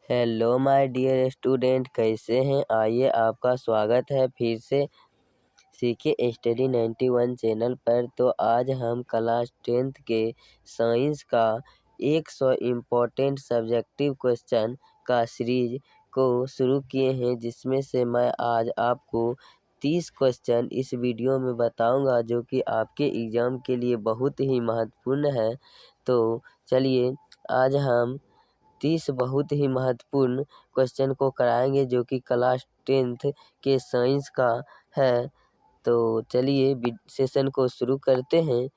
Hello my dear student, कैसे हैं। आइए, आपका स्वागत है फिर से सीखे स्टडी 91 चैनल पर। तो आज हम क्लास 10th के साइंस का 100 इम्पोर्टेंट सब्जेक्टिव क्वेश्चन का सीरीज को शुरू किए हैं, जिसमें से मैं आज आपको 30 क्वेश्चन इस वीडियो में बताऊंगा, जो कि आपके एग्ज़ाम के लिए बहुत ही महत्वपूर्ण है। तो चलिए, आज हम 30 बहुत ही महत्वपूर्ण क्वेश्चन को कराएंगे, जो कि क्लास 10th के साइंस का है। तो चलिए सेशन को शुरू करते हैं।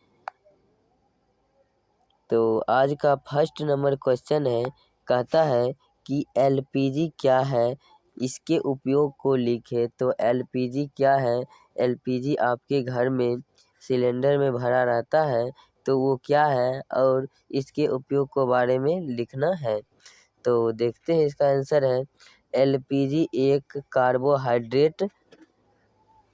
तो आज का फर्स्ट नंबर क्वेश्चन है, कहता है कि एलपीजी क्या है, इसके उपयोग को लिखे। तो एलपीजी क्या है? एलपीजी आपके घर में सिलेंडर में भरा रहता है, तो वो क्या है और इसके उपयोग के बारे में लिखना है। तो देखते हैं, इसका आंसर है एलपीजी एक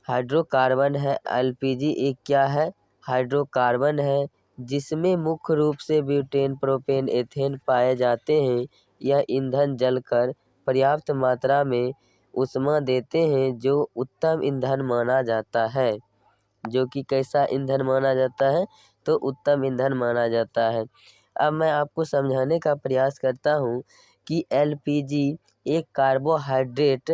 हाइड्रोकार्बन है। एलपीजी एक क्या है? हाइड्रोकार्बन है, जिसमें मुख्य रूप से ब्यूटेन, प्रोपेन, एथेन पाए जाते हैं। यह ईंधन जलकर पर्याप्त मात्रा में ऊष्मा देते हैं, जो उत्तम ईंधन माना जाता है। जो कि कैसा ईंधन माना जाता है? तो उत्तम ईंधन माना जाता है। अब मैं आपको समझाने का प्रयास करता हूँ कि एलपीजी एक कार्बोहाइड्रेट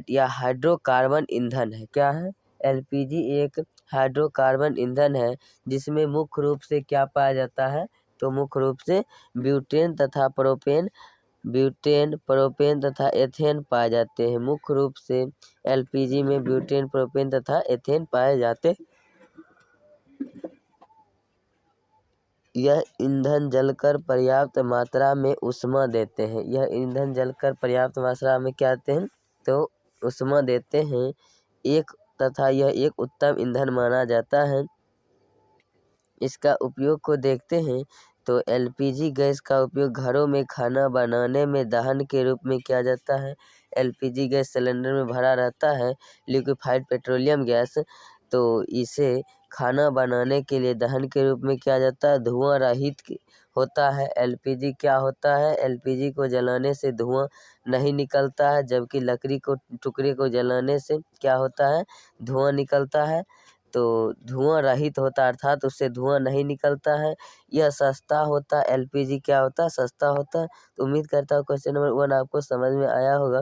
या हाइड्रोकार्बन ईंधन है। क्या है? एलपीजी एक हाइड्रोकार्बन ईंधन है, जिसमें मुख्य रूप से क्या पाया जाता है? तो मुख्य रूप से ब्यूटेन, प्रोपेन तथा एथेन पाए जाते हैं। मुख्य रूप से एलपीजी में ब्यूटेन, प्रोपेन तथा एथेन पाए जाते हैं। यह ईंधन जलकर पर्याप्त मात्रा में ऊष्मा देते हैं। यह ईंधन जलकर पर्याप्त मात्रा में क्या देते हैं? तो ऊष्मा देते हैं। तथा यह एक उत्तम ईंधन माना जाता है। इसका उपयोग को देखते हैं। तो एलपीजी गैस का उपयोग घरों में खाना बनाने में दहन के रूप में किया जाता है। एलपीजी गैस सिलेंडर में भरा रहता है, लिक्विफाइड पेट्रोलियम गैस। तो इसे खाना बनाने के लिए दहन के रूप में किया जाता है। धुआं रहित होता है। एलपीजी क्या होता है? एलपीजी को जलाने से धुआं नहीं निकलता है, जबकि लकड़ी को टुकड़े को जलाने से क्या होता है? धुआं निकलता है। तो धुआं रहित होता है, अर्थात उससे धुआं नहीं निकलता है। यह सस्ता होता है। एलपीजी क्या होता है? सस्ता होता है। तो उम्मीद करता हूँ क्वेश्चन नंबर 1 आपको समझ में आया होगा।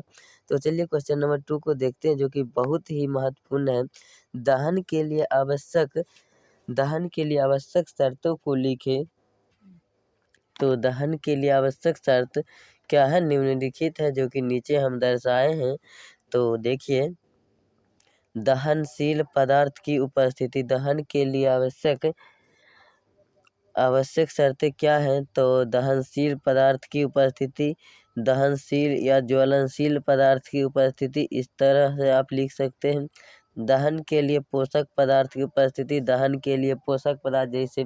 तो चलिए क्वेश्चन नंबर 2 को देखते हैं, जो कि बहुत ही महत्वपूर्ण है। दहन के लिए आवश्यक शर्तों को लिखे। तो दहन के लिए आवश्यक शर्त क्या है? निम्नलिखित है, जो कि नीचे हम दर्शाए हैं। तो देखिए, दहनशील पदार्थ की उपस्थिति। दहन के लिए आवश्यक शर्तें क्या हैं? तो दहनशील पदार्थ की उपस्थिति, दहनशील या ज्वलनशील पदार्थ की उपस्थिति, इस तरह से आप लिख सकते हैं। दहन के लिए पोषक पदार्थ की उपस्थिति। दहन के लिए पोषक पदार्थ जैसे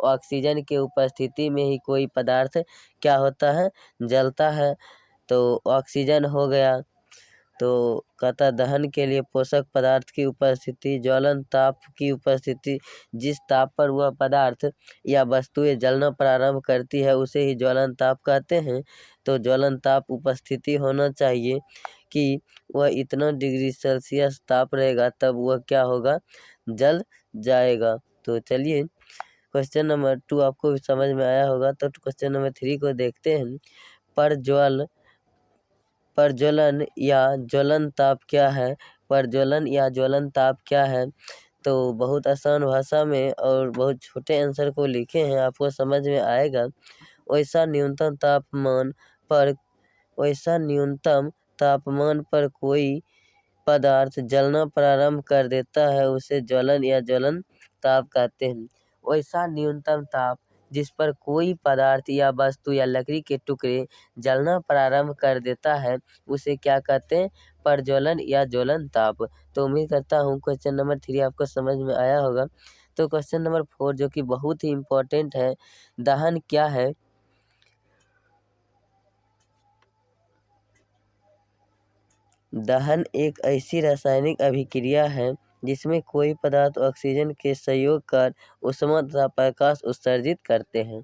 ऑक्सीजन के उपस्थिति में ही कोई पदार्थ क्या होता है? जलता है। तो ऑक्सीजन हो गया। तो कहता दहन के लिए पोषक पदार्थ की उपस्थिति, ज्वलन ताप की उपस्थिति। जिस ताप पर वह पदार्थ या वस्तुएं जलना प्रारंभ करती है, उसे ही ज्वलन ताप कहते हैं। तो ज्वलन ताप उपस्थिति होना चाहिए कि वह इतना डिग्री सेल्सियस ताप रहेगा, तब वह क्या होगा? जल जाएगा। तो चलिए क्वेश्चन नंबर 2 आपको भी समझ में आया होगा। तो क्वेश्चन नंबर 3 को देखते हैं। प्रज्वलन या ज्वलन ताप क्या है? प्रज्वलन या ज्वलन ताप क्या है? तो बहुत आसान भाषा में और बहुत छोटे आंसर को लिखे हैं, आपको समझ में आएगा। वैसा न्यूनतम तापमान पर कोई पदार्थ जलना प्रारंभ कर देता है, उसे ज्वलन या ज्वलन ताप कहते हैं। वैसा न्यूनतम ताप जिस पर कोई पदार्थ या वस्तु या लकड़ी के टुकड़े जलना प्रारंभ कर देता है, उसे क्या कहते हैं? प्रज्वलन या ज्वलन ताप। तो उम्मीद करता हूँ क्वेश्चन नंबर 3 आपको समझ में आया होगा। तो क्वेश्चन नंबर 4, जो कि बहुत ही इम्पोर्टेंट है। दहन क्या है? दहन एक ऐसी रासायनिक अभिक्रिया है जिसमें कोई पदार्थ ऑक्सीजन के संयोग कर ऊष्मा तथा प्रकाश उत्सर्जित करते हैं।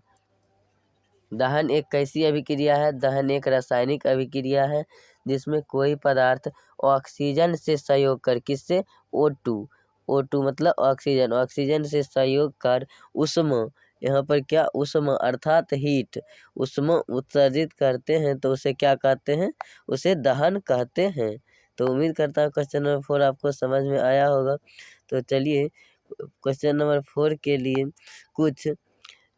दहन एक कैसी अभिक्रिया है? दहन एक रासायनिक अभिक्रिया है जिसमें कोई पदार्थ ऑक्सीजन से सहयोग कर, किससे? O2 मतलब ऑक्सीजन, ऑक्सीजन से सहयोग कर उष्मा, यहाँ पर क्या? उष्मा अर्थात हीट, उष्मा उत्सर्जित करते हैं तो उसे क्या कहते हैं? उसे दहन कहते हैं। तो उम्मीद करता हूँ क्वेश्चन नंबर 4 आपको समझ में आया होगा। तो चलिए क्वेश्चन नंबर 4 के लिए कुछ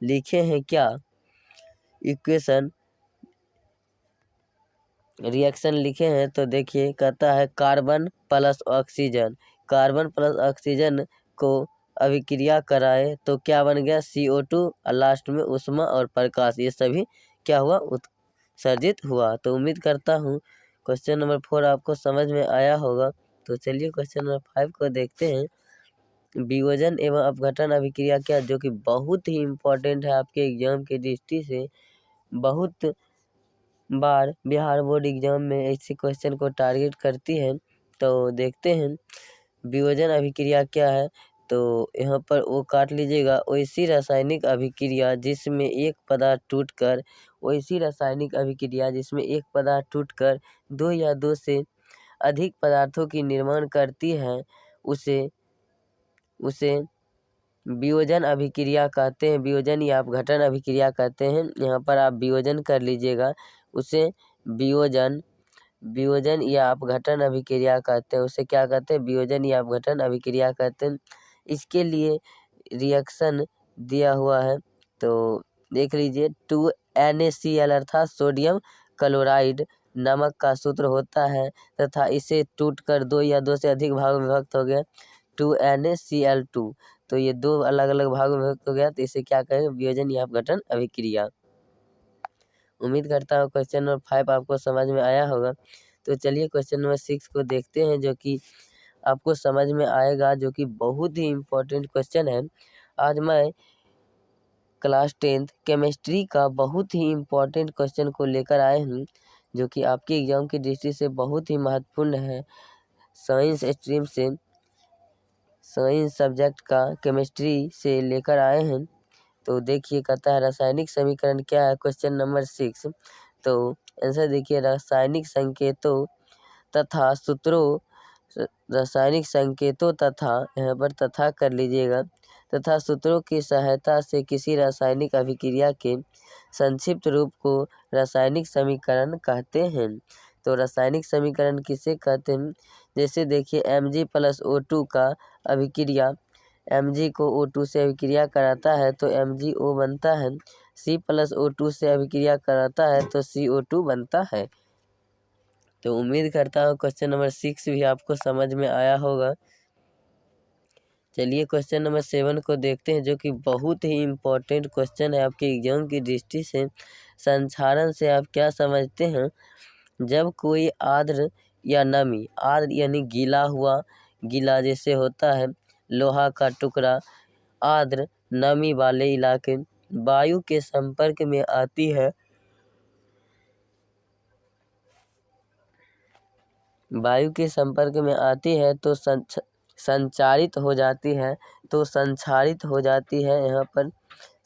लिखे हैं क्या इक्वेशन, रिएक्शन लिखे हैं। तो देखिए कहता है carbon plus oxygen, carbon plus oxygen को अभिक्रिया कराए तो क्या बन गया? CO2 और लास्ट में उष्मा और प्रकाश, ये सभी क्या हुआ? उत्सर्जित हुआ। तो उम्मीद करता हूँ क्वेश्चन नंबर 4 आपको समझ में आया होगा। तो चलिए क्वेश्चन नंबर 5 को देखते हैं। वियोजन एवं अपघटन अभिक्रिया क्या, जो कि बहुत ही इम्पोर्टेंट है आपके एग्जाम की दृष्टि से। बहुत बार बिहार बोर्ड एग्जाम में ऐसे क्वेश्चन को टारगेट करती है। तो देखते हैं वियोजन अभिक्रिया क्या है। तो यहाँ पर वो काट लीजिएगा। वैसी रासायनिक अभिक्रिया जिसमें एक पदार्थ टूटकर, वैसी रासायनिक अभिक्रिया जिसमें एक पदार्थ टूटकर दो या दो से अधिक पदार्थों की निर्माण करती है उसे वियोजन अभिक्रिया कहते हैं। वियोजन या अपघटन अभिक्रिया कहते हैं। यहाँ पर आप वियोजन कर लीजिएगा, उसे वियोजन या अपघटन अभिक्रिया कहते हैं। उसे क्या कहते हैं? वियोजन या अपघटन अभिक्रिया कहते हैं। इसके लिए रिएक्शन दिया हुआ है, तो देख लीजिए। 2NaCl अर्थात सोडियम क्लोराइड नमक का सूत्र होता है तथा इसे टूटकर दो या दो से अधिक भागों में विभक्त हो गया 2NaCl2। तो ये दो अलग अलग भागों में विभक्त हो गया, तो इसे क्या कहेंगे? वियोजन या अपघटन अभिक्रिया। उम्मीद करता हूँ क्वेश्चन नंबर 5 आपको समझ में आया होगा। तो चलिए क्वेश्चन नंबर 6 को देखते हैं, जो कि आपको समझ में आएगा, जो कि बहुत ही इम्पोर्टेंट क्वेश्चन है। आज मैं क्लास 10th केमिस्ट्री का बहुत ही इम्पोर्टेंट क्वेश्चन को लेकर आए हूँ, जो कि आपके एग्जाम की दृष्टि से बहुत ही महत्वपूर्ण है। साइंस स्ट्रीम से, साइंस सब्जेक्ट का केमिस्ट्री से लेकर आए हैं। तो देखिए कहता है रासायनिक समीकरण क्या है, क्वेश्चन नंबर 6। तो आंसर देखिए, रासायनिक संकेतों तथा सूत्रों, रासायनिक संकेतों तथा, यहाँ पर तथा कर लीजिएगा, तथा सूत्रों की सहायता से किसी रासायनिक अभिक्रिया के संक्षिप्त रूप को रासायनिक समीकरण कहते हैं। तो रासायनिक समीकरण किसे कहते हैं? जैसे देखिए Mg+O2 का अभिक्रिया, Mg को O2 से अभिक्रिया कराता है तो MgO बनता है, C+O2 से अभिक्रिया कराता है तो CO2 बनता है। तो उम्मीद करता हूँ क्वेश्चन नंबर 6 भी आपको समझ में आया होगा। चलिए क्वेश्चन नंबर 7 को देखते हैं, जो कि बहुत ही इम्पोर्टेंट क्वेश्चन है आपके एग्जाम की दृष्टि से। संक्षारण से आप क्या समझते हैं? जब कोई आर्द्र या नमी, आर्द्र यानी गीला हुआ, गीला जैसे होता है लोहा का टुकड़ा, आर्द्र नमी वाले इलाके वायु के संपर्क में आती है, वायु के संपर्क में आती है तो संचारित हो जाती है। तो संक्षारित हो जाती है, यहाँ पर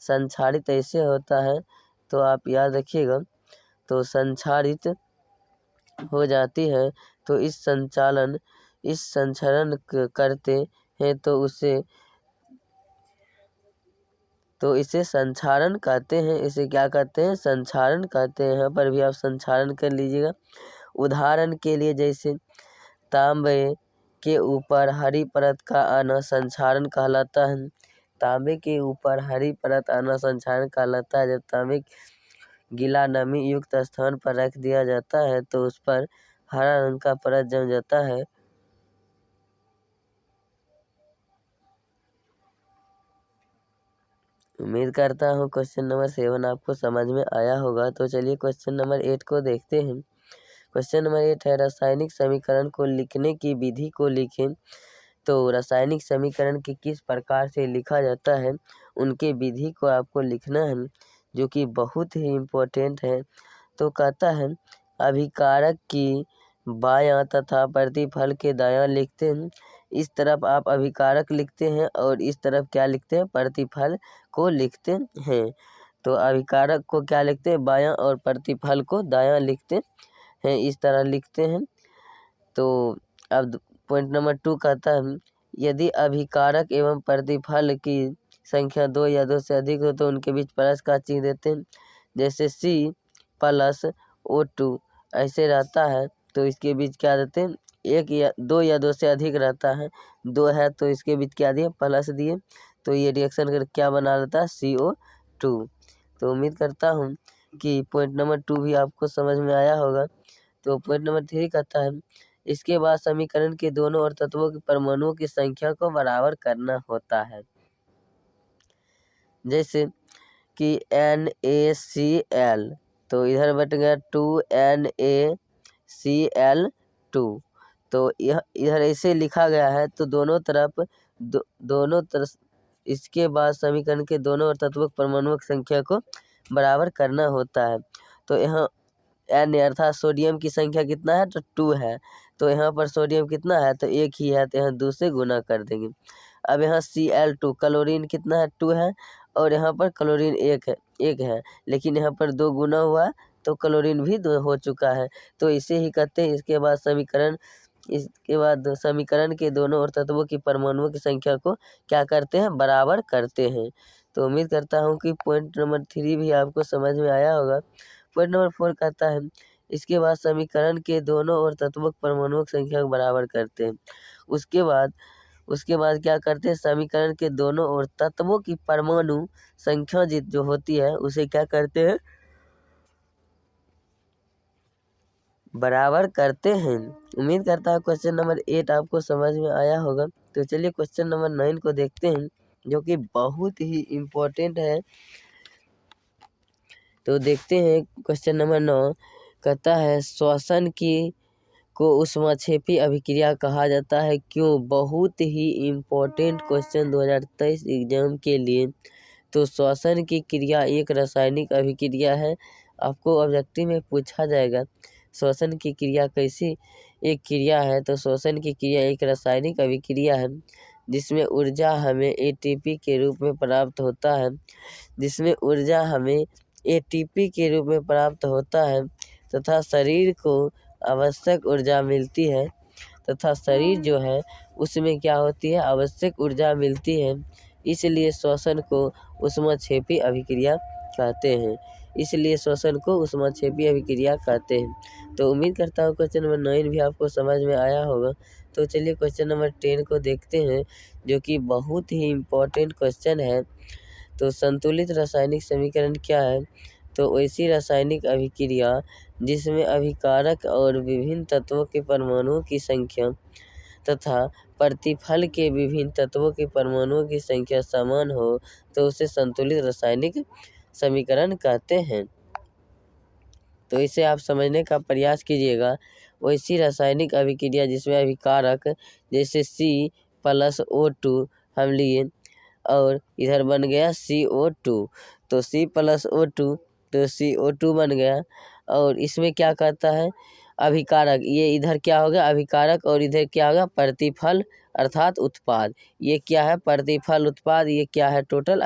संक्षारित ऐसे होता है, तो आप याद रखिएगा। तो संक्षारित हो जाती है, तो इस संचरण करते हैं तो इसे संक्षारण कहते हैं। इसे क्या कहते हैं? संक्षारण कहते हैं। यहाँ पर भी आप संक्षारण कर लीजिएगा। उदाहरण के लिए जैसे तांबे के ऊपर हरी परत का आना संक्षारण कहलाता है। तांबे के ऊपर हरी परत आना संक्षारण कहलाता है। जब तांबे गीला नमी युक्त स्थान पर रख दिया जाता है तो उस पर हरा रंग का परत जम जाता है। उम्मीद करता हूँ क्वेश्चन नंबर 7 आपको समझ में आया होगा। तो चलिए क्वेश्चन नंबर 8 को देखते हैं। क्वेश्चन नंबर 8 है रासायनिक समीकरण को लिखने की विधि को लिखें। तो रासायनिक समीकरण के किस प्रकार से लिखा जाता है, उनके विधि को आपको लिखना है, जो कि बहुत ही इम्पोर्टेंट है। तो कहता है अभिकारक की बायां तथा प्रतिफल के दायां लिखते हैं। इस तरफ आप अभिकारक लिखते हैं और इस तरफ क्या लिखते हैं? प्रतिफल को लिखते हैं। तो अभिकारक को क्या लिखते हैं, बायां, और प्रतिफल को दायां लिखते हैं, इस तरह लिखते हैं। तो अब पॉइंट नंबर 2 कहता है यदि अभिकारक एवं प्रतिफल की संख्या 2 या 2 से अधिक हो तो उनके बीच प्लस का चिन्ह देते हैं। जैसे C+O2 ऐसे रहता है तो इसके बीच क्या देते हैं, 1 या 2 या 2 से अधिक रहता है, 2 है तो इसके बीच क्या दिए, प्लस दिए, तो ये रिएक्शन कर क्या बना लेता है, CO2। तो उम्मीद करता हूँ कि पॉइंट नंबर 2 भी आपको समझ में आया होगा। तो पॉइंट नंबर 3 कहता है इसके बाद समीकरण के दोनों ओर तत्वों के परमाणुओं की संख्या को बराबर करना होता है। जैसे कि NaCl तो इधर बट गया 2NaCl2, तो यह इधर ऐसे लिखा गया है। तो दोनों तरफ इसके बाद समीकरण के दोनों ओर तत्वों परमाणुओं की संख्या को बराबर करना होता है। तो यहाँ N अर्थात सोडियम की संख्या कितना है, तो 2 है, तो यहाँ पर सोडियम कितना है, तो 1 ही है, तो यहाँ 2 से गुना कर देंगे। अब यहाँ Cl2 क्लोरीन कितना है, 2 है, और यहाँ पर क्लोरीन 1 है, लेकिन यहाँ पर 2 गुना हुआ तो क्लोरीन भी 2 हो चुका है। तो इसे ही कहते हैं इसके बाद समीकरण के दोनों ओर तत्वों की परमाणुओं की संख्या को क्या करते हैं, बराबर करते हैं। तो उम्मीद करता हूँ कि पॉइंट नंबर 3 भी आपको समझ में आया होगा। पॉइंट नंबर 4 कहता है इसके बाद समीकरण के दोनों ओर तत्वों की परमाणुओं की संख्या को बराबर करते हैं। उसके बाद क्या करते हैं, समीकरण के दोनों ओर तत्वों की परमाणु संख्या जो होती है उसे क्या करते हैं, बराबर करते हैं। उम्मीद करता हूँ क्वेश्चन नंबर 8 आपको समझ में आया होगा। तो चलिए क्वेश्चन नंबर 9 को देखते हैं, जो कि बहुत ही इम्पोर्टेंट है। तो देखते हैं क्वेश्चन नंबर 9 कहता है श्वसन को ऊष्माक्षेपी अभिक्रिया कहा जाता है, क्यों। बहुत ही इम्पोर्टेंट क्वेश्चन 2023 एग्जाम के लिए। तो श्वसन की क्रिया एक रासायनिक अभिक्रिया है, आपको ऑब्जेक्टिव में पूछा जाएगा श्वसन की क्रिया कैसी एक क्रिया है। तो श्वसन की क्रिया एक रासायनिक अभिक्रिया है जिसमें ऊर्जा हमें ATP के रूप में प्राप्त होता है, तथा शरीर को आवश्यक ऊर्जा मिलती है, तथा शरीर जो है उसमें क्या होती है, आवश्यक ऊर्जा मिलती है। इसलिए श्वसन को ऊष्माक्षेपी अभिक्रिया कहते हैं। तो उम्मीद करता हूँ क्वेश्चन नंबर 9 भी आपको समझ में आया होगा। तो चलिए क्वेश्चन नंबर 10 को देखते हैं, जो कि बहुत ही इम्पोर्टेंट क्वेश्चन है। तो संतुलित रासायनिक समीकरण क्या है। तो ऐसी रासायनिक अभिक्रिया जिसमें अभिकारक और विभिन्न तत्वों के परमाणुओं की संख्या तथा प्रतिफल के विभिन्न तत्वों के परमाणुओं की संख्या समान हो तो उसे संतुलित रासायनिक समीकरण कहते हैं। तो इसे आप समझने का प्रयास कीजिएगा। वैसी रासायनिक अभिक्रिया जिसमें अभिकारक जैसे C+O2 हम लिए और इधर बन गया CO2, तो C+O2 तो CO2 बन गया, और इसमें क्या कहता है, अभिकारक, ये इधर क्या होगा अभिकारक और इधर क्या होगा प्रतिफल अर्थात उत्पाद। ये क्या है, प्रतिफल उत्पाद, ये क्या है, टोटल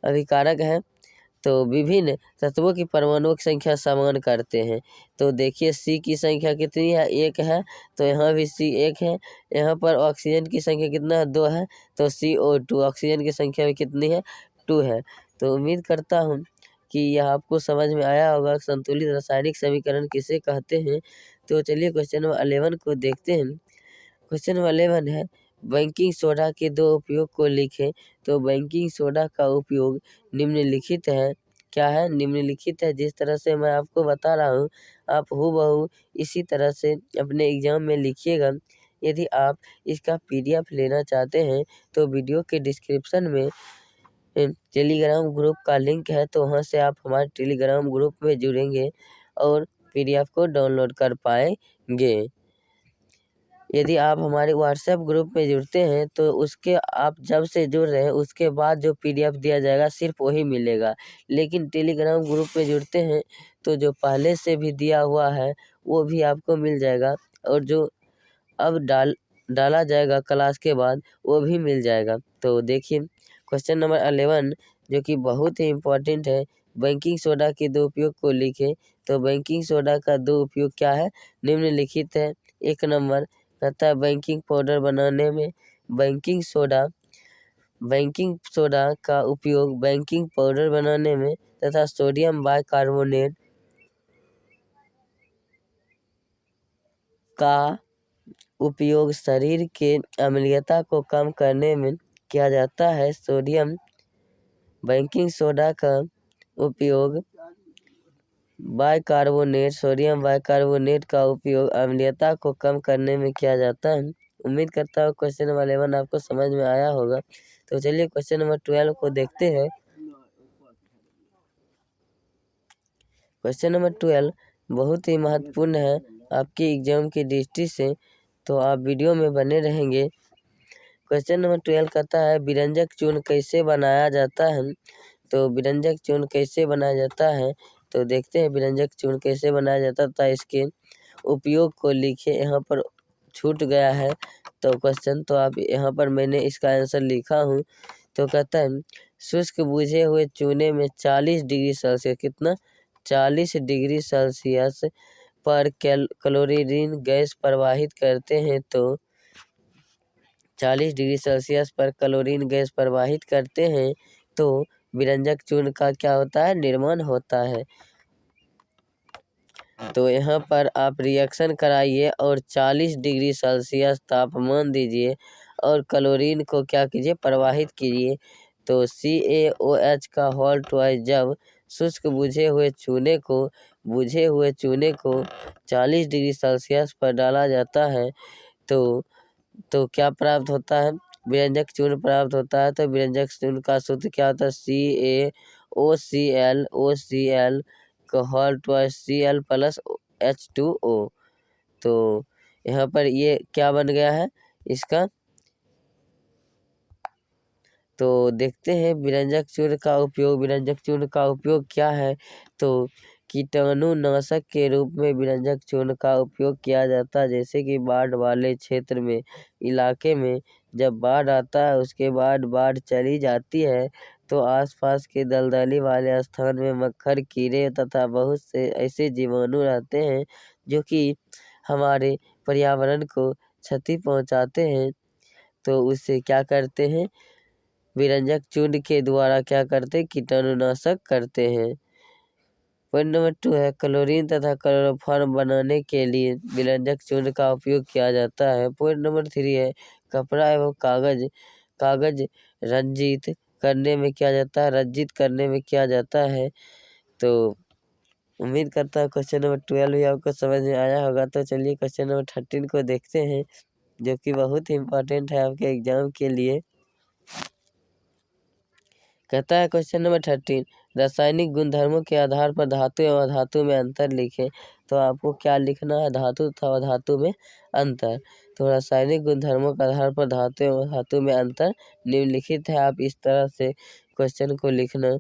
अभिकारक है। तो विभिन्न तत्वों की परमाणुओं की संख्या समान करते हैं। तो देखिए C की संख्या कितनी है, 1 है, तो यहाँ भी C 1 है। यहाँ पर ऑक्सीजन की संख्या कितना है, 2 है, तो CO2 ऑक्सीजन की संख्या भी कितनी है, 2 है। तो उम्मीद करता हूँ कि यह आपको समझ में आया होगा संतुलित रासायनिक समीकरण किसे कहते हैं। तो चलिए क्वेश्चन नंबर 11 को देखते हैं। क्वेश्चन नंबर 11 है बेकिंग सोडा के 2 उपयोग को लिखें। तो बेकिंग सोडा का उपयोग निम्नलिखित है, क्या है, निम्नलिखित है। जिस तरह से मैं आपको बता रहा हूँ आप हूबहू इसी तरह से अपने एग्जाम में लिखिएगा। यदि आप इसका PDF लेना चाहते हैं तो वीडियो के डिस्क्रिप्शन में टेलीग्राम ग्रुप का लिंक है, तो वहाँ से आप हमारे टेलीग्राम ग्रुप में जुड़ेंगे और PDF को डाउनलोड कर पाएंगे। यदि आप हमारे WhatsApp ग्रुप में जुड़ते हैं तो उसके आप जब से जुड़ रहे हैं उसके बाद जो PDF दिया जाएगा सिर्फ वही मिलेगा। लेकिन टेलीग्राम ग्रुप में जुड़ते हैं तो जो पहले से भी दिया हुआ है वो भी आपको मिल जाएगा, और जो अब डाला जाएगा क्लास के बाद वो भी मिल जाएगा। तो देखिए क्वेश्चन नंबर 11 जो कि बहुत ही इम्पोर्टेंट है। बेकिंग सोडा के दो उपयोग को लिखे। तो बेकिंग सोडा का दो उपयोग क्या है, निम्नलिखित है। 1 नंबर कहता है बेकिंग पाउडर बनाने में बेकिंग सोडा का उपयोग बेकिंग पाउडर बनाने में तथा सोडियम बाइकार्बोनेट का उपयोग शरीर के अम्लीयता को कम करने में किया जाता है। बेकिंग सोडा का उपयोग सोडियम बाइकार्बोनेट का उपयोग अम्लीयता को कम करने में किया जाता है। उम्मीद करता हूँ क्वेश्चन नंबर 11 आपको समझ में आया होगा। तो चलिए क्वेश्चन नंबर 12 को देखते हैं। क्वेश्चन नंबर 12 बहुत ही महत्वपूर्ण है आपके एग्जाम की दृष्टि से, तो आप वीडियो में बने रहेंगे। क्वेश्चन नंबर 12 कहता है व्यंजक चूर्ण कैसे बनाया जाता है। तो व्यंजक चूर्ण कैसे बनाया जाता है, तो देखते हैं व्यंजक चूर्ण कैसे बनाया जाता था। इसके उपयोग को लिखे। यहाँ पर छूट गया है तो क्वेश्चन, तो आप यहाँ पर मैंने इसका आंसर लिखा हूँ। तो कहता है शुष्क बुझे हुए चूने में 40 डिग्री सेल्सियस, कितना 40 डिग्री सेल्सियस पर क्लोरीन गैस प्रवाहित करते हैं। तो 40 डिग्री सेल्सियस पर क्लोरीन गैस प्रवाहित करते हैं तो व्यंजक चूर्ण का क्या होता है, निर्माण होता है। तो यहाँ पर आप रिएक्शन कराइए और 40 डिग्री सेल्सियस तापमान दीजिए और क्लोरीन को क्या कीजिए, प्रवाहित कीजिए। तो CaOH का होल ट्वाइस जब शुष्क बुझे हुए चूने को 40 डिग्री सेल्सियस पर डाला जाता है तो क्या प्राप्त होता है, व्यंजक चूर्ण प्राप्त होता है। तो व्यंजक चूर्ण का सूत्र क्या होता है, CaOCl का whole twice Cl plus H2O। तो यहाँ पर ये क्या बन गया है इसका। तो देखते हैं व्यंजक चूर्ण का उपयोग क्या है। तो कीटाणुनाशक के रूप में व्यंजक चूर्ण का उपयोग किया जाता है। जैसे कि बाढ़ वाले क्षेत्र में, इलाके में जब बाढ़ आता है उसके बाद बाढ़ चली जाती है तो आसपास के दलदली वाले स्थान में मक्खर, कीड़े तथा बहुत से ऐसे जीवाणु रहते हैं जो कि हमारे पर्यावरण को क्षति पहुंचाते हैं। तो उससे क्या करते हैं, व्यंजक चूर्ण के द्वारा क्या करते हैं, कीटाणुनाशक करते हैं। पॉइंट नंबर 2 है क्लोरीन तथा क्लोरोफॉर्म बनाने के लिए व्यंजक चूर्ण का उपयोग किया जाता है। पॉइंट नंबर 3 है कपड़ा एवं कागज रंजित करने में किया जाता है। तो उम्मीद करता हूँ क्वेश्चन नंबर 12 भी आपको समझ में आया होगा। तो चलिए क्वेश्चन नंबर 13 को देखते हैं जो कि बहुत ही इम्पोर्टेंट है आपके एग्जाम के लिए। कहता है क्वेश्चन नंबर 13 रासायनिक गुणधर्मों के आधार पर धातु एवं अधातु में अंतर लिखें। तो आपको क्या लिखना है, धातु तथा अधातु में अंतर। तो रासायनिक गुणधर्मों के आधार पर धातु एवं धातु में अंतर निम्नलिखित है। आप इस तरह से क्वेश्चन को लिखना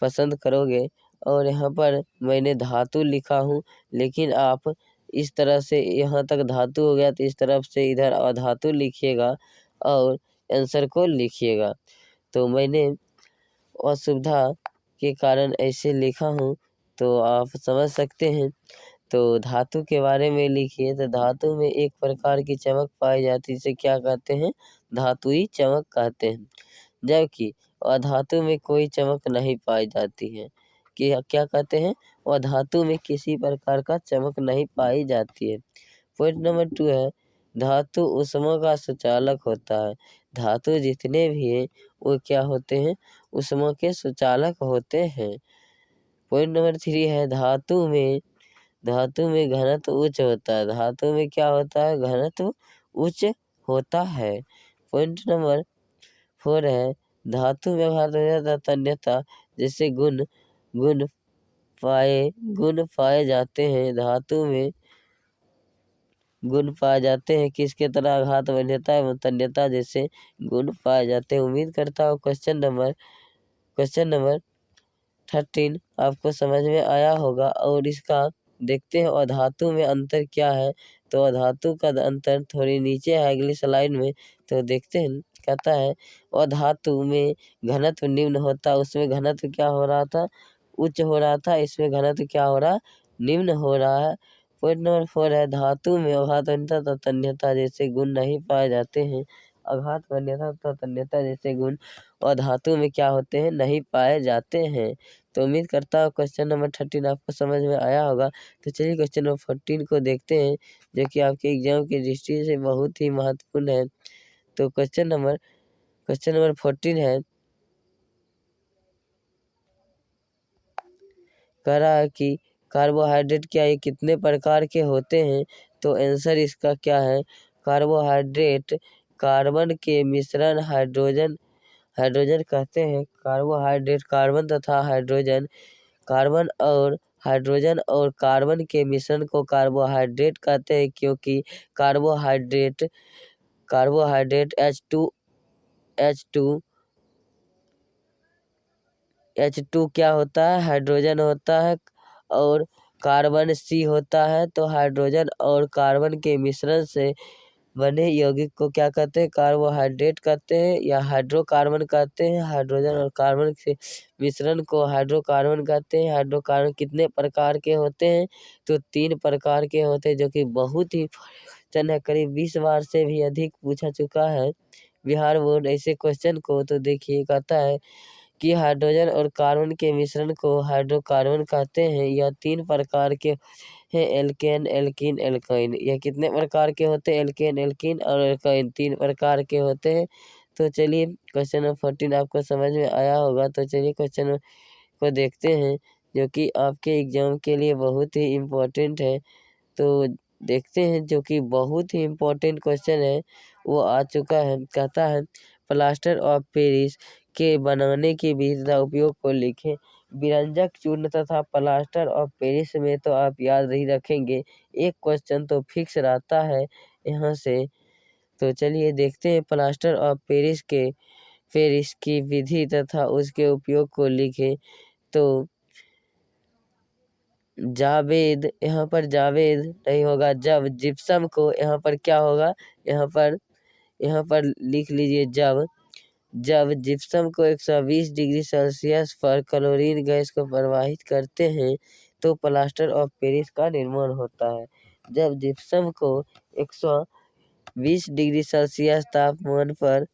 पसंद करोगे। और यहाँ पर मैंने धातु लिखा हूँ, लेकिन आप इस तरह से यहाँ तक धातु हो गया तो इस तरफ से इधर अधातु लिखिएगा और आंसर को लिखिएगा। तो मैंने असुविधा के कारण ऐसे लिखा हूँ तो आप समझ सकते हैं। तो धातु के बारे में लिखिए। तो धातु में एक प्रकार की चमक पाई जाती है, जिसे क्या कहते हैं, धातुई चमक कहते हैं। जबकि अधातु में कोई चमक नहीं पाई जाती है, कि क्या कहते हैं, अधातु में किसी प्रकार का चमक नहीं पाई जाती है। पॉइंट नंबर 2 है धातु ऊष्मा का सुचालक होता है। धातु जितने भी हैं वो क्या होते हैं, ऊष्मा के सुचालक होते हैं। पॉइंट नंबर 3 है धातु में घनत्व उच्च होता है। धातु में क्या होता है, घनत्व उच्च होता है। पॉइंट नंबर 4 है धातु में तन्यता जैसे गुण पाए जाते हैं। धातु में गुण पाए जाते हैं, किसके तरह आघात, वन्यता एवं तन्यता जैसे गुण पाए जाते हैं। उम्मीद करता हूँ क्वेश्चन नंबर 13 आपको समझ में आया होगा। और इसका देखते हैं अधातु में अंतर क्या है। तो अधातु का अंतर थोड़ी नीचे है अगली स्लाइड में, तो देखते हैं। कहता है अधातु में घनत्व निम्न होता, उसमें घनत्व क्या हो रहा था, उच्च हो रहा था, इसमें घनत्व क्या हो रहा, निम्न हो रहा है। पॉइंट नंबर 4 है धातु में आघात वन्यता तथा तन्यता जैसे गुण नहीं पाए जाते हैं। आघात वन्यता तथा तन्यता जैसे गुण और धातु में क्या होते हैं, नहीं पाए जाते हैं। तो उम्मीद करता हूँ क्वेश्चन नंबर 13 आपको समझ में आया होगा। तो चलिए क्वेश्चन नंबर 14 को देखते हैं, जो कि आपके एग्जाम की दृष्टि से बहुत ही महत्वपूर्ण है। तो क्वेश्चन नंबर 14 है, कह रहा है कि कार्बोहाइड्रेट क्या ये कितने प्रकार के होते हैं। तो आंसर इसका क्या है, कार्बोहाइड्रेट कार्बन के मिश्रण हाइड्रोजन कहते हैं। कार्बोहाइड्रेट कार्बन तथा हाइड्रोजन, कार्बन और हाइड्रोजन और कार्बन के मिश्रण को कार्बोहाइड्रेट कहते हैं, क्योंकि कार्बोहाइड्रेट H2 क्या होता है, हाइड्रोजन होता है और कार्बन C होता है। तो हाइड्रोजन और कार्बन के मिश्रण से बने यौगिक को क्या कहते हैं, कार्बोहाइड्रेट कहते हैं या हाइड्रोकार्बन कहते हैं। हाइड्रोजन और कार्बन के मिश्रण को हाइड्रोकार्बन कहते हैं। हाइड्रोकार्बन कितने प्रकार के होते हैं, तो 3 प्रकार के होते हैं, जो कि बहुत ही करीब 20 बार से भी अधिक पूछा चुका है बिहार बोर्ड ऐसे क्वेश्चन को। तो देखिए कहता है कि हाइड्रोजन और कार्बन के मिश्रण को हाइड्रोकार्बन कहते हैं। यह 3 प्रकार के हैं, एल्केन एल्कीन एल्काइन। यह कितने प्रकार के होते हैं, एल्केन एल्कीन और एल्काइन 3 प्रकार के होते हैं। तो चलिए क्वेश्चन नंबर 14 आपको समझ में आया होगा। तो चलिए क्वेश्चन को देखते हैं, जो कि आपके एग्जाम के लिए बहुत ही इम्पोर्टेंट है। तो देखते हैं, जो कि बहुत ही इम्पोर्टेंट क्वेश्चन है, वो आ चुका है। कहता है प्लास्टर ऑफ पेरिस के बनाने की विधि तथा उपयोग को लिखें। विरंजक चूर्ण तथा प्लास्टर ऑफ पेरिस में तो आप याद नहीं रखेंगे, एक क्वेश्चन तो फिक्स रहता है यहाँ से। तो चलिए देखते हैं, प्लास्टर ऑफ पेरिस की विधि तथा उसके उपयोग को लिखें। तो जावेद, यहाँ पर जावेद नहीं होगा, जब जिप्सम को यहाँ पर क्या होगा, यहाँ पर लिख लीजिए जब जिप्सम को 120 डिग्री सेल्सियस पर क्लोरीन गैस को प्रवाहित करते हैं तो प्लास्टर ऑफ पेरिस का निर्माण होता है। जब जिप्सम को 120 डिग्री सेल्सियस तापमान पर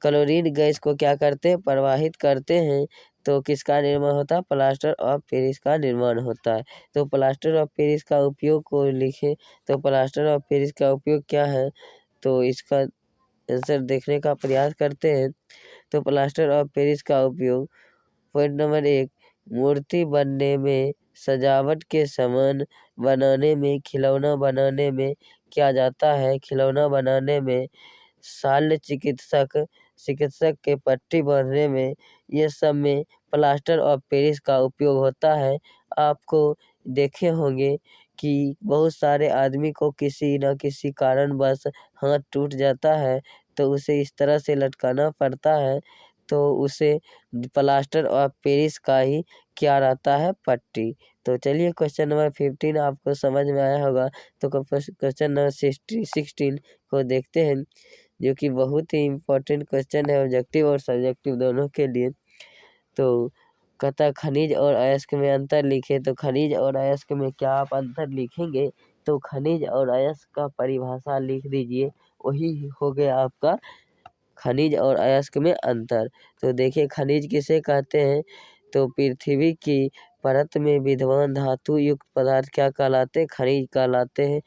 क्लोरीन गैस को क्या करते हैं, प्रवाहित करते हैं, तो किसका निर्माण होता है, प्लास्टर ऑफ पेरिस का निर्माण होता है। तो प्लास्टर ऑफ पेरिस का उपयोग को लिखें। तो प्लास्टर ऑफ पेरिस का उपयोग क्या है, तो इसका आंसर देखने का प्रयास करते हैं। तो प्लास्टर ऑफ पेरिस का उपयोग पॉइंट नंबर 1, मूर्ति बनने में, सजावट के सामान बनाने में, खिलौना बनाने में किया जाता है। खिलौना बनाने में, शल्य चिकित्सक के पट्टी बांधने में, ये सब में प्लास्टर ऑफ पेरिस का उपयोग होता है। आपको देखे होंगे कि बहुत सारे आदमी को किसी न किसी कारणवश हाथ टूट जाता है, तो उसे इस तरह से लटकाना पड़ता है, तो उसे प्लास्टर ऑफ पेरिस का ही क्या रहता है, पट्टी। तो चलिए क्वेश्चन नंबर 15 आपको समझ में आया होगा। तो क्वेश्चन नंबर 16 को देखते हैं, जो कि बहुत ही इम्पोर्टेंट क्वेश्चन है ऑब्जेक्टिव और सब्जेक्टिव दोनों के लिए। तो कहता खनिज और अयस्क में अंतर लिखे। तो खनिज और अयस्क में क्या आप अंतर लिखेंगे, तो खनिज और अयस्क का परिभाषा लिख दीजिए, वही हो गया आपका खनिज और अयस्क में अंतर। तो देखिए खनिज किसे कहते हैं, तो पृथ्वी की परत में विद्यमान धातु युक्त पदार्थ क्या कहलाते हैं, खनिज कहलाते हैं।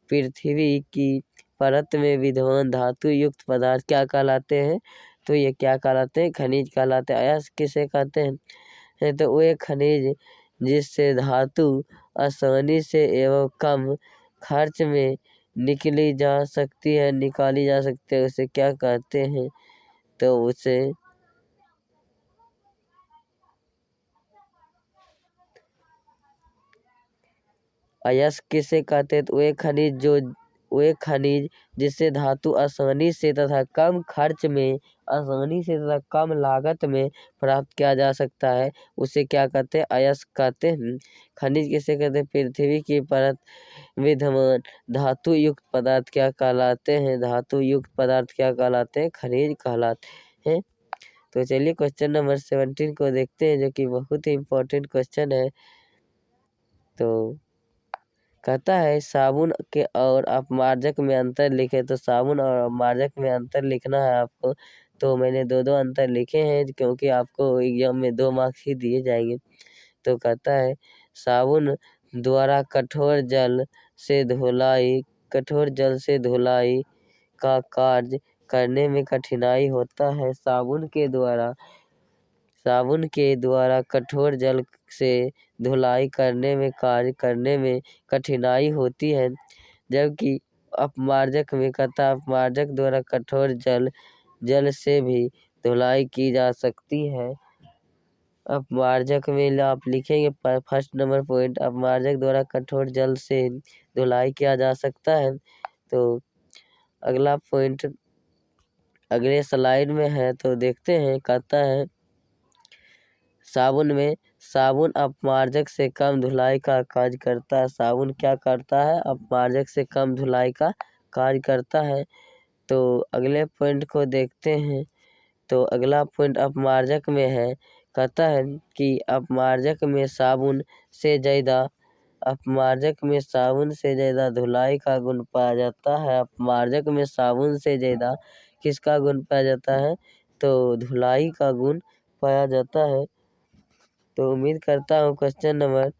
पृथ्वी की परत में विद्यमान धातु युक्त पदार्थ क्या कहलाते हैं, तो ये क्या कहलाते हैं, खनिज कहलाते हैं। अयस्क किसे कहते हैं, तो वो एक खनिज जिससे धातु आसानी से एवं कम खर्च में निकाली जा सकती है, उसे क्या कहते हैं, तो उसे अयस्क किसे कहते हैं, तो वो एक खनिज जिससे धातु आसानी से तथा कम खर्च में आसानी से तथा कम लागत में प्राप्त किया जा सकता है उसे क्या कहते हैं? अयस्क कहते हैं। खनिज किसे कहते हैं? पृथ्वी की परत विद्यमान धातु युक्त पदार्थ क्या कहलाते हैं? धातु युक्त पदार्थ क्या कहलाते हैं? खनिज कहलाते हैं। तो चलिए क्वेश्चन नंबर 17 को देखते हैं, जो कि बहुत ही इम्पोर्टेंट क्वेश्चन है। तो कहता है साबुन के और अपमार्जक में अंतर लिखे। तो साबुन और अपमार्जक में अंतर लिखना है आपको। तो मैंने दो अंतर लिखे हैं, क्योंकि आपको एग्जाम में 2 मार्क्स ही दिए जाएंगे। तो कहता है साबुन द्वारा कठोर जल से धुलाई का कार्य करने में कठिनाई होता है। साबुन के द्वारा कठोर जल से धुलाई कार्य करने में कठिनाई होती है, जबकि अपमार्जक में कहता अपमार्जक द्वारा कठोर जल से भी धुलाई की जा सकती है। अपमार्जक में आप लिखेंगे फर्स्ट नंबर पॉइंट, अपमार्जक द्वारा कठोर जल से धुलाई किया जा सकता है। तो अगला पॉइंट अगले स्लाइड में है, तो देखते हैं। कहता है साबुन अपमार्जक से कम धुलाई का कार्य करता है। साबुन क्या करता है? अपमार्जक से कम धुलाई का कार्य करता है। तो अगले पॉइंट को देखते हैं। तो अगला पॉइंट अपमार्जक में है। कहता है कि अपमार्जक में साबुन से ज़्यादा धुलाई का गुण पाया जाता है। अपमार्जक में साबुन से ज़्यादा किसका गुण पाया जाता है? तो धुलाई का गुण पाया जाता है। तो उम्मीद करता हूँ क्वेश्चन नंबर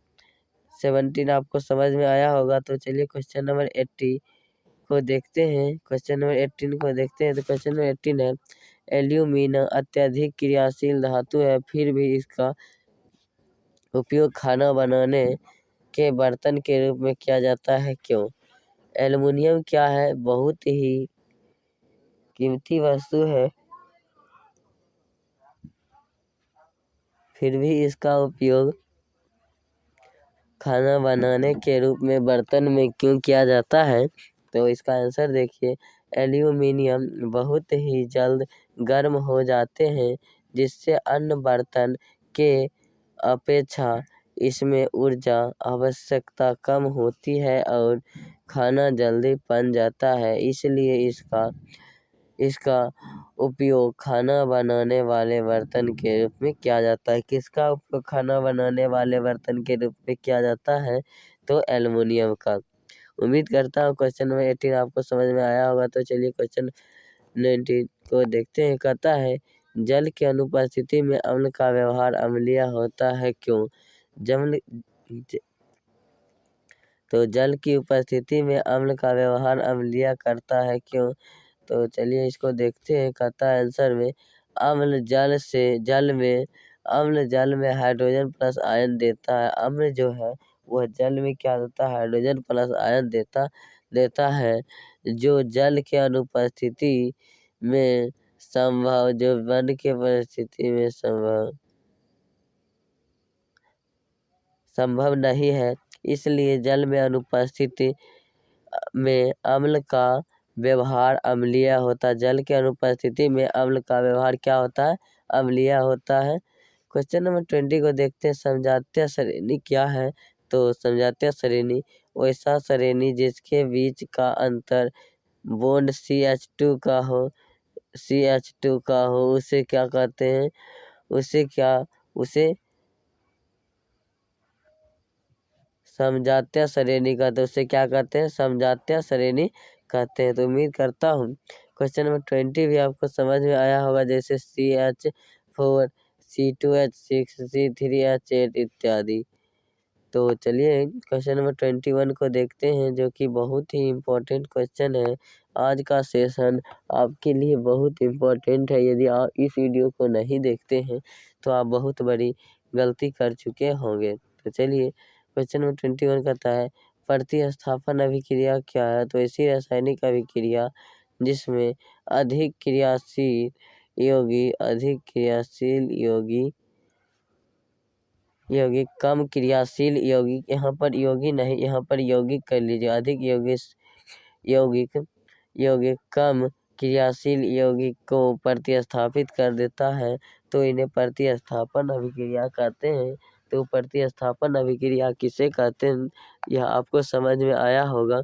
17 आपको समझ में आया होगा। तो चलिए क्वेश्चन नंबर 18 को देखते हैं। तो क्वेश्चन नंबर 18 है एल्यूमीनियम अत्यधिक क्रियाशील धातु है, फिर भी इसका उपयोग खाना बनाने के बर्तन के रूप में किया जाता है, क्यों? एल्युमिनियम क्या है? बहुत ही कीमती वस्तु है, फिर भी इसका उपयोग खाना बनाने के रूप में बर्तन में क्यों किया जाता है? तो इसका आंसर देखिए, एल्यूमीनियम बहुत ही जल्द गर्म हो जाते हैं, जिससे अन्य बर्तन के अपेक्षा इसमें ऊर्जा आवश्यकता कम होती है और खाना जल्दी बन जाता है। इसलिए इसका उपयोग खाना बनाने वाले बर्तन के रूप में किया जाता है। किसका उपयोग खाना बनाने वाले बर्तन के रूप में किया जाता है? तो एल्युमिनियम का। उम्मीद करता हूँ क्वेश्चन नंबर 18 आपको समझ में आया होगा। तो चलिए क्वेश्चन 19 को देखते हैं। कहता है जल की अनुपस्थिति में अम्ल का व्यवहार अम्लीय होता है, क्यों? तो जल की उपस्थिति में अम्ल का व्यवहार अम्लीय करता है, क्यों? तो चलिए इसको देखते हैं। कहता है आंसर में अम्ल जल में हाइड्रोजन प्लस आयन देता है। अम्ल जो है वह जल में क्या देता है? हाइड्रोजन प्लस आयन देता है, जो जल के अनुपस्थिति में संभव नहीं है। इसलिए जल में अनुपस्थिति में अम्ल का व्यवहार अम्लीय होता है। जल की अनुपस्थिति में अम्ल का व्यवहार क्या होता है? अम्लीय होता है। क्वेश्चन नंबर 20 को देखते हैं। समजातीय श्रेणी क्या है? तो समजातीय श्रेणी वैसा श्रेणी जिसके बीच का अंतर बॉन्ड CH2 का हो उसे क्या कहते हैं? उसे समजातीय श्रेणी कहते हैं। उसे क्या कहते हैं? समजातीय श्रेणी कहते हैं। तो उम्मीद करता हूँ क्वेश्चन नंबर 20 भी आपको समझ में आया होगा, जैसे CH4 C2H6 C3H8 इत्यादि। तो चलिए क्वेश्चन नंबर 21 को देखते हैं, जो कि बहुत ही इम्पोर्टेंट क्वेश्चन है। आज का सेशन आपके लिए बहुत इम्पोर्टेंट है। यदि आप इस वीडियो को नहीं देखते हैं तो आप बहुत बड़ी गलती कर चुके होंगे। तो चलिए क्वेश्चन नंबर 21 कहता है प्रतिस्थापन अभिक्रिया क्या है? तो ऐसी रासायनिक अभिक्रिया जिसमें अधिक क्रियाशील यौगिक कम क्रियाशील यौगिक, यहाँ पर यौगिक नहीं, यहाँ पर यौगिक कर लीजिए। अधिक यौगिक कम क्रियाशील यौगिक को प्रतिस्थापित कर देता है तो इन्हें प्रतिस्थापन अभिक्रिया कहते हैं। तो प्रतिस्थापन अभिक्रिया किसे कहते हैं यह आपको समझ में आया होगा।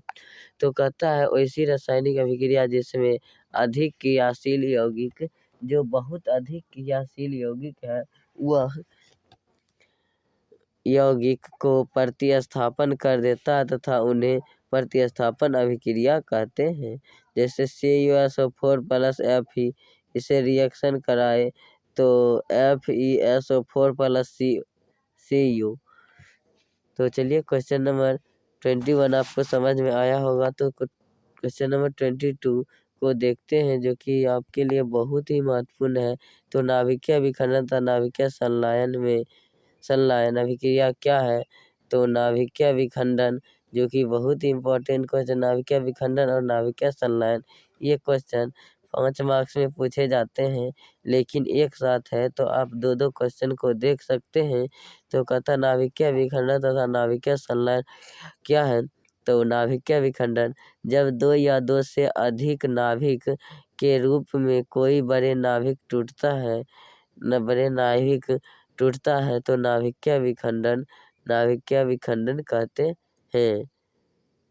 तो कहता है ऐसी रासायनिक अभिक्रिया जिसमें अधिक क्रियाशील यौगिक, जो बहुत अधिक क्रियाशील यौगिक है, वह यौगिक को प्रतिस्थापन कर देता है तथा उन्हें प्रतिस्थापन अभिक्रिया कहते हैं। जैसे CuSO4 प्लस Fe इसे रिएक्शन कराए तो FeSO4 प्लस Cu। तो चलिए क्वेश्चन नंबर 21 आपको समझ में आया होगा। तो क्वेश्चन नंबर 22 को देखते हैं, जो कि आपके लिए बहुत ही महत्वपूर्ण है। तो नाभिकीय विखंडन तथा नाभिकीय संलयन अभिक्रिया क्या है। तो नाभिकीय विखंडन, जो कि बहुत ही इम्पोर्टेंट क्वेश्चन, नाभिकीय विखंडन और नाभिकीय संलयन, ये क्वेश्चन 5 मार्क्स में पूछे जाते हैं, लेकिन एक साथ है तो आप दो क्वेश्चन को देख सकते हैं। तो कहता नाभिकीय विखंडन तथा नाभिकीय संलयन क्या है। तो नाभिकीय विखंडन, जब दो या दो से अधिक नाभिक के रूप में कोई बड़े नाभिक टूटता है तो नाभिकीय विखंडन कहते हैं।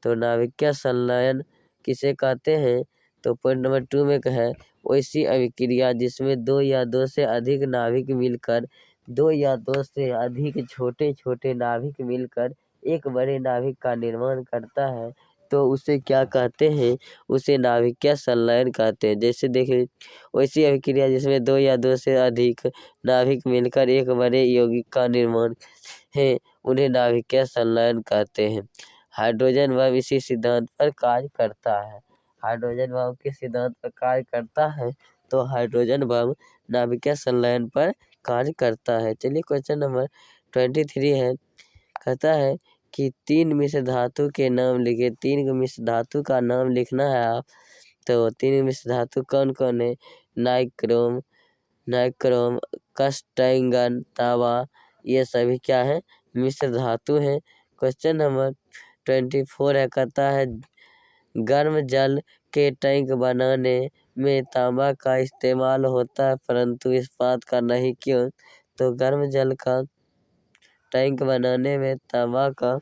तो नाभिकीय संलयन किसे कहते हैं। तो पॉइंट नंबर 2 में है वैसी अभिक्रिया जिसमें दो या दो से अधिक नाभिक मिलकर, दो या दो से अधिक छोटे छोटे नाभिक मिलकर एक बड़े नाभिक का निर्माण करता है, तो उसे क्या कहते हैं, उसे नाभिकीय संलयन कहते हैं। जैसे देखिए वैसी अभिक्रिया जिसमें दो या दो से अधिक नाभिक मिलकर एक बड़े यौगिक का निर्माण है, उन्हें नाभिकीय संलयन कहते हैं। हाइड्रोजन बम इसी सिद्धांत पर कार्य करता है। हाइड्रोजन बम किस सिद्धांत पर कार्य करता है। तो हाइड्रोजन बम नाभिकीय संलयन पर कार्य करता है। चलिए क्वेश्चन नंबर 23 है। कहता है कि 3 मिश्र धातु के नाम लिखे। 3 मिश्र धातु का नाम लिखना है आप। तो 3 मिश्र धातु कौन कौन है। नाइक्रोम, कस्टैंगन, तांबा, ये सभी क्या है, मिश्र धातु है। क्वेश्चन नंबर 24 है। कहता है गर्म जल के टैंक बनाने में तांबा का इस्तेमाल होता है परंतु इस्पात का नहीं, क्यों। तो गर्म जल का टैंक बनाने में तांबा का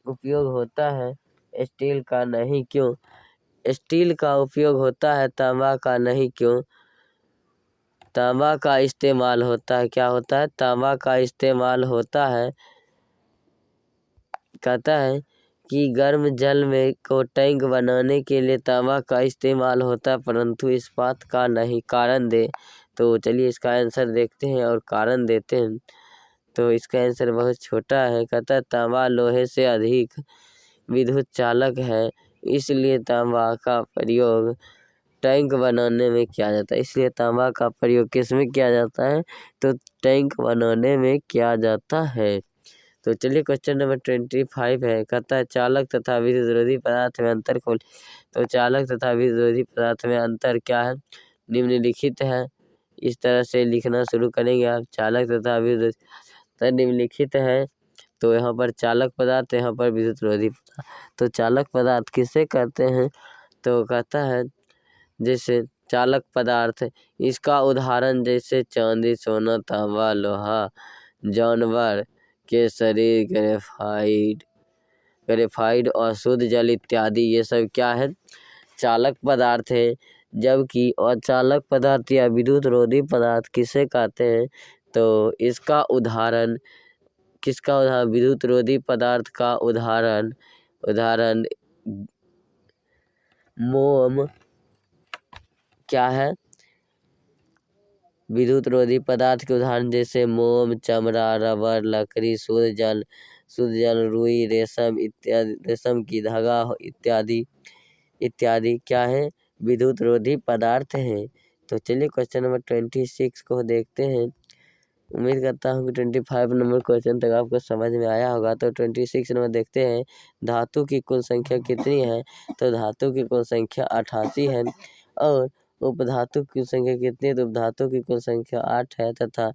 उपयोग होता है, स्टील का नहीं, क्यों। स्टील का उपयोग होता है, तांबा का नहीं, क्यों। तांबा का इस्तेमाल होता है, क्या होता है, तांबा का इस्तेमाल होता है। कहता है कि गर्म जल में को टैंक बनाने के लिए तांबा का इस्तेमाल होता है परंतु इस्पात का नहीं, कारण दे। तो चलिए इसका आंसर देखते हैं और कारण देते हैं। तो इसका आंसर बहुत छोटा है। कहता है तांबा लोहे से अधिक विद्युत चालक है, इसलिए तांबा का प्रयोग टैंक बनाने में किया जाता है। इसलिए तांबा का प्रयोग किस में किया जाता है। तो टैंक बनाने में किया जाता है। तो चलिए क्वेश्चन नंबर 25 है। कहता है चालक तथा विद्युत रोधी पदार्थ में अंतर खोल। तो चालक तथा विद्युत रोधी पदार्थ में अंतर क्या है, निम्नलिखित है। इस तरह से लिखना शुरू करेंगे आप। चालक तथा विद्युत निम्नलिखित है। तो यहाँ पर चालक पदार्थ, यहाँ पर विद्युत रोधी पदार्थ। तो चालक पदार्थ किसे कहते हैं। तो कहता है जैसे चालक पदार्थ, इसका उदाहरण जैसे चांदी, सोना, तांबा, लोहा, जानवर के शरीर, ग्रेफाइट और शुद्ध जल इत्यादि, ये सब क्या है, चालक पदार्थ है। जबकि अचालक पदार्थ या विद्युत रोधी पदार्थ किसे कहते हैं। तो इसका उदाहरण, किसका उदाहरण, विद्युत रोधी पदार्थ का उदाहरण मोम क्या है, विद्युत रोधी पदार्थ के उदाहरण जैसे मोम, चमड़ा, रबर, लकड़ी, शुद्ध जल, रुई, रेशम इत्यादि, रेशम की धागा इत्यादि क्या है, विद्युत रोधी पदार्थ हैं। तो चलिए क्वेश्चन नंबर 26 को देखते हैं। उम्मीद करता हूँ कि 25 नंबर क्वेश्चन तक आपको समझ में आया होगा। तो 26 नंबर देखते हैं। धातु की कुल संख्या कितनी है। तो धातु की कुल संख्या 88 है। और उपधातु की संख्या कितनी है। तो उपधातु की कुल संख्या 8 है। तथा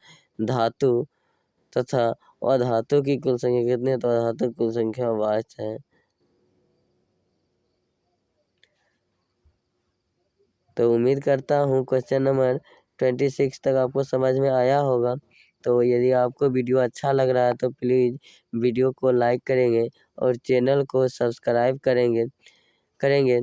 अधातु की कुल संख्या कितनी है। तो अधातु की कुल संख्या 22 है। तो उम्मीद करता हूँ क्वेश्चन नंबर 26 तक आपको समझ में आया होगा। तो यदि आपको वीडियो अच्छा लग रहा है तो प्लीज़ वीडियो को लाइक करेंगे और चैनल को सब्सक्राइब करेंगे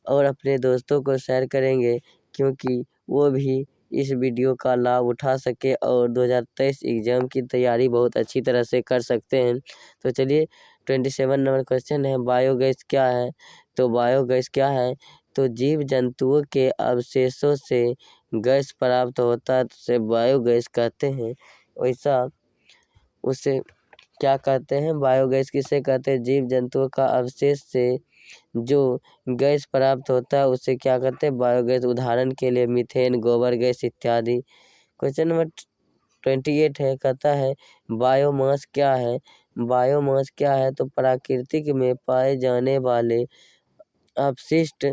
और अपने दोस्तों को शेयर करेंगे, क्योंकि वो भी इस वीडियो का लाभ उठा सके और 2023 एग्ज़ाम की तैयारी बहुत अच्छी तरह से कर सकते हैं। तो चलिए 27 नंबर क्वेश्चन है, बायोगैस क्या है? तो बायोगैस क्या है? तो जीव जंतुओं के अवशेषों से गैस प्राप्त होता है, तो उसे बायोगैस कहते हैं। वैसा उसे क्या कहते हैं? बायोगैस किसे कहते हैं? जीव जंतुओं का अवशेष से जो गैस प्राप्त होता है उसे क्या कहते हैं? बायोगैस। उदाहरण के लिए मीथेन, गोबर गैस इत्यादि। क्वेश्चन नंबर 28 है, कहता है बायोमास क्या है? बायोमास क्या है? तो प्राकृतिक में पाए जाने वाले अपशिष्ट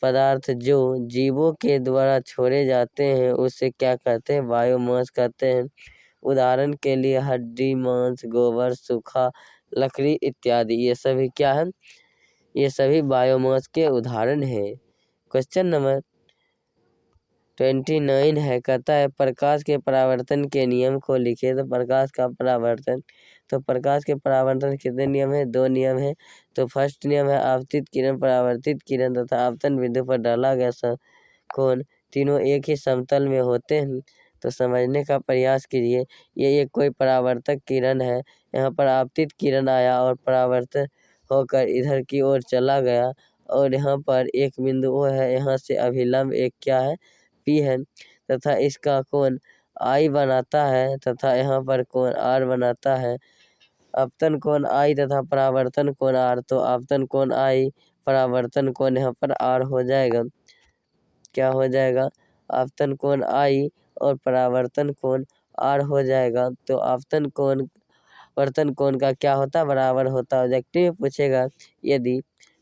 पदार्थ जो जीवों के द्वारा छोड़े जाते हैं उसे क्या कहते हैं? बायोमास कहते हैं। उदाहरण के लिए हड्डी, मांस, गोबर, सूखा लकड़ी इत्यादि, ये सभी क्या है? ये सभी बायोमास के उदाहरण हैं। क्वेश्चन नंबर 29 है, कहता है प्रकाश के परावर्तन के नियम को लिखिए। तो प्रकाश का परावर्तन, तो प्रकाश के परावर्तन कितने नियम है? 2 नियम है। तो फर्स्ट नियम है आपतित किरण, परावर्तित किरण तथा आपतन बिंदु पर डाला गया कोण तीनों एक ही समतल में होते हैं। तो समझने का प्रयास कीजिए। ये कोई परावर्तक किरण है, यहाँ पर आपतित किरण आया और परावर्तित होकर इधर की ओर चला गया, और यहाँ पर एक बिंदु वो है, यहाँ से अभिलंब एक क्या है? P है, तथा इसका कोण I बनाता है तथा यहाँ पर कोण R बनाता है। अपतन कोण I तथा परावर्तन कोण R, तो आपतन कोण I, परावर्तन कोण यहाँ पर R हो जाएगा। क्या हो जाएगा? आपतन कोण I और परावर्तन कोण R हो जाएगा। तो आपतन कोण वर्तन कोण का क्या होता? बराबर होता है। ऑब्जेक्टिव में पूछेगा यदि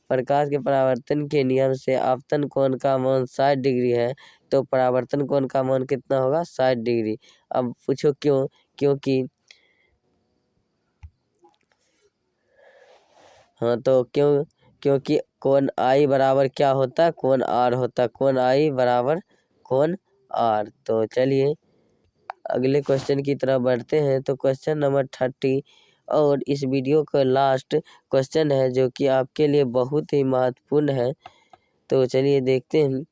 प्रकाश के परावर्तन के नियम से आपतन कोण का मान 60 डिग्री है तो परावर्तन कोण का मान कितना होगा? 60 डिग्री। अब पूछो क्यों? क्योंकि कोण I बराबर क्या होता है? कोण R होता है। कोण I बराबर कोण R। तो चलिए अगले क्वेश्चन की तरफ बढ़ते हैं। तो क्वेश्चन नंबर 30 और इस वीडियो का लास्ट क्वेश्चन है, जो कि आपके लिए बहुत ही महत्वपूर्ण है। तो चलिए देखते हैं।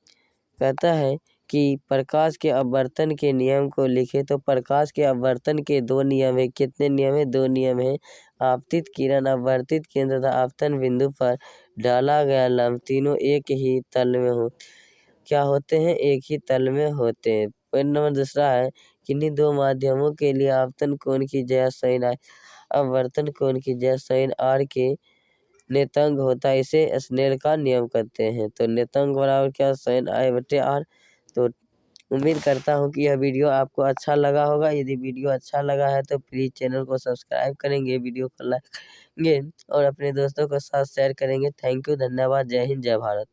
कहता है कि प्रकाश के अपवर्तन के नियम को लिखे। तो प्रकाश के अपवर्तन के 2 नियम है। कितने नियम है? 2 नियम है। आपतित किरण, अपवर्तित किरण तथा आपतन बिंदु पर डाला गया लंब तीनों एक ही तल में हो क्या होते हैं? एक ही तल में होते हैं। पॉइंट नंबर दूसरा है, किन्हीं 2 माध्यमों के लिए आपतन कोण की जया sin I, अपवर्तन कोण की जया sin R के नेतांग होता है। इसे स्नेल का नियम कहते हैं। तो नेतांग बराबर क्या? sin I/R। तो उम्मीद करता हूँ कि यह वीडियो आपको अच्छा लगा होगा। यदि वीडियो अच्छा लगा है तो प्लीज़ चैनल को सब्सक्राइब करेंगे, वीडियो को लाइक करेंगे और अपने दोस्तों के साथ शेयर करेंगे। थैंक यू, धन्यवाद, जय हिंद, जय भारत।